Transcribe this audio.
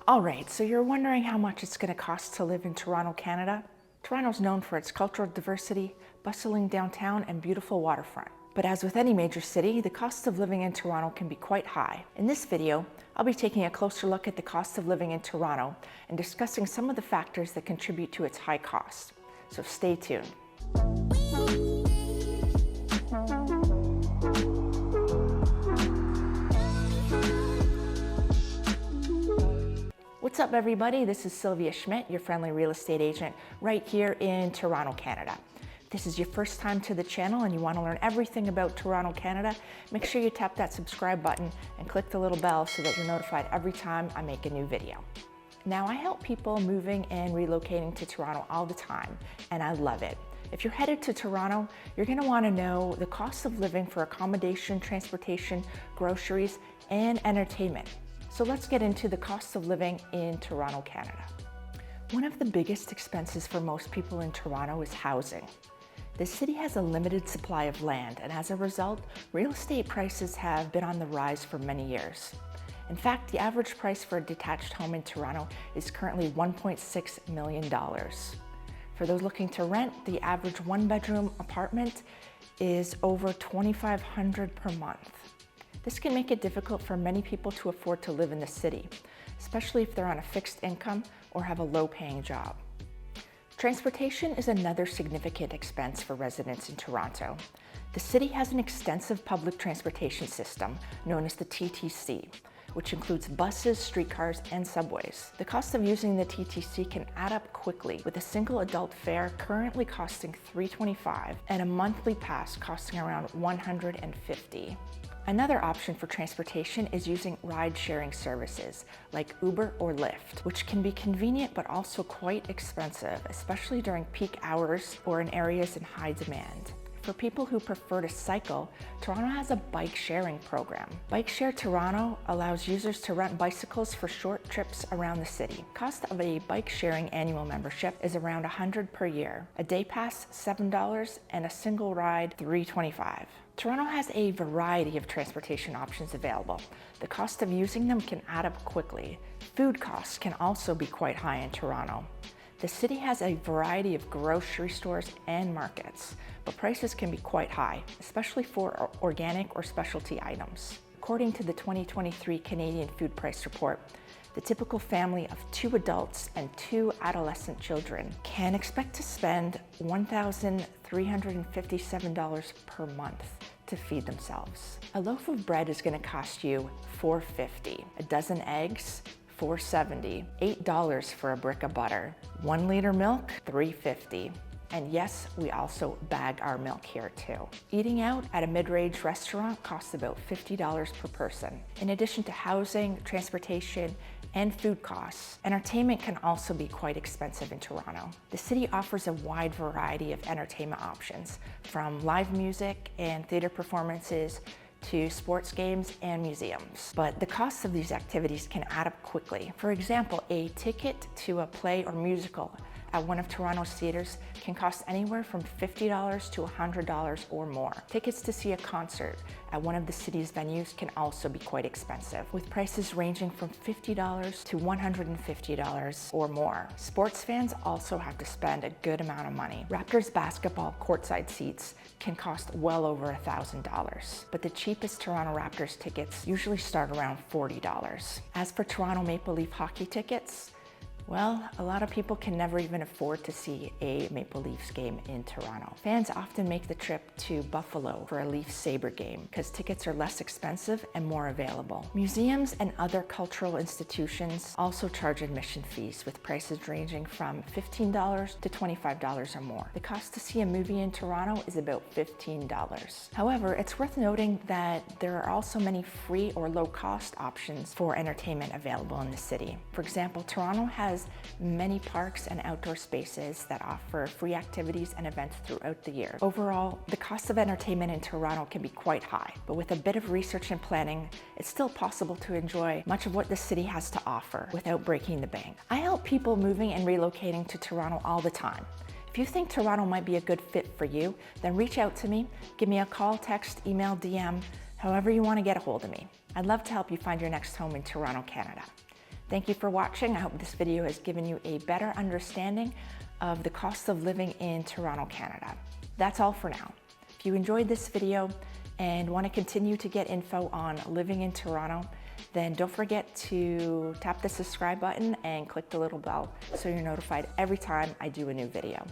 All right, so you're wondering how much it's going to cost to live in Toronto, Canada? Toronto's known for its cultural diversity, bustling downtown, and beautiful waterfront. But as with any major city, the cost of living in Toronto can be quite high. In this video, I'll be taking a closer look at the cost of living in Toronto and discussing some of the factors that contribute to its high cost. So stay tuned. What's up, everybody? This is Sylvia Schmidt, your friendly real estate agent right here in Toronto, Canada. If this is your first time to the channel and you want to learn everything about Toronto, Canada, make sure you tap that subscribe button and click the little bell so that you're notified every time I make a new video. Now, I help people moving and relocating to Toronto all the time, and I love it. If you're headed to Toronto, you're going to want to know the cost of living for accommodation, transportation, groceries, and entertainment. So let's get into the cost of living in Toronto, Canada. One of the biggest expenses for most people in Toronto is housing. The city has a limited supply of land, and as a result, real estate prices have been on the rise for many years. In fact, the average price for a detached home in Toronto is currently $1.6 million. For those looking to rent, the average one-bedroom apartment is over $2,500 per month. This can make it difficult for many people to afford to live in the city, especially if they're on a fixed income or have a low-paying job. Transportation is another significant expense for residents in Toronto. The city has an extensive public transportation system known as the TTC, which includes buses, streetcars, and subways. The cost of using the TTC can add up quickly, with a single adult fare currently costing $325 and a monthly pass costing around $150. Another option for transportation is using ride-sharing services like Uber or Lyft, which can be convenient but also quite expensive, especially during peak hours or in areas in high demand. For people who prefer to cycle, Toronto has a bike sharing program. Bike Share Toronto allows users to rent bicycles for short trips around the city. Cost of a bike sharing annual membership is around $100 per year. A day pass, $7, and a single ride, $325. Toronto has a variety of transportation options available. The cost of using them can add up quickly. Food costs can also be quite high in Toronto. The city has a variety of grocery stores and markets, but prices can be quite high, especially for organic or specialty items. According to the 2023 Canadian Food Price Report, the typical family of 2 adults and 2 adolescent children can expect to spend $1,357 per month to feed themselves. A loaf of bread is going to cost you $4.50. A dozen eggs, $4.70. $8 for a brick of butter. 1 liter milk, $3.50. And yes, we also bag our milk here too. Eating out at a mid-range restaurant costs about $50 per person. In addition to housing, transportation, and food costs, entertainment can also be quite expensive in Toronto. The city offers a wide variety of entertainment options, from live music and theater performances to sports games and museums. But the costs of these activities can add up quickly. For example, a ticket to a play or musical at one of Toronto's theaters can cost anywhere from $50 to $100 or more. Tickets to see a concert at one of the city's venues can also be quite expensive, with prices ranging from $50 to $150 or more. Sports fans also have to spend a good amount of money. Raptors basketball courtside seats can cost well over $1,000, but the cheapest Toronto Raptors tickets usually start around $40. As for Toronto Maple Leaf hockey tickets, well, a lot of people can never even afford to see a Maple Leafs game in Toronto. Fans often make the trip to Buffalo for a Leafs Sabre game because tickets are less expensive and more available. Museums and other cultural institutions also charge admission fees, with prices ranging from $15 to $25 or more. The cost to see a movie in Toronto is about $15. However, it's worth noting that there are also many free or low-cost options for entertainment available in the city. For example, Toronto has many parks and outdoor spaces that offer free activities and events throughout the year. Overall, the cost of entertainment in Toronto can be quite high, but with a bit of research and planning, it's still possible to enjoy much of what the city has to offer without breaking the bank. I help people moving and relocating to Toronto all the time. If you think Toronto might be a good fit for you, then reach out to me, give me a call, text, email, DM, however you want to get a hold of me. I'd love to help you find your next home in Toronto, Canada. Thank you for watching. I hope this video has given you a better understanding of the cost of living in Toronto, Canada. That's all for now. If you enjoyed this video and want to continue to get info on living in Toronto, then don't forget to tap the subscribe button and click the little bell so you're notified every time I do a new video.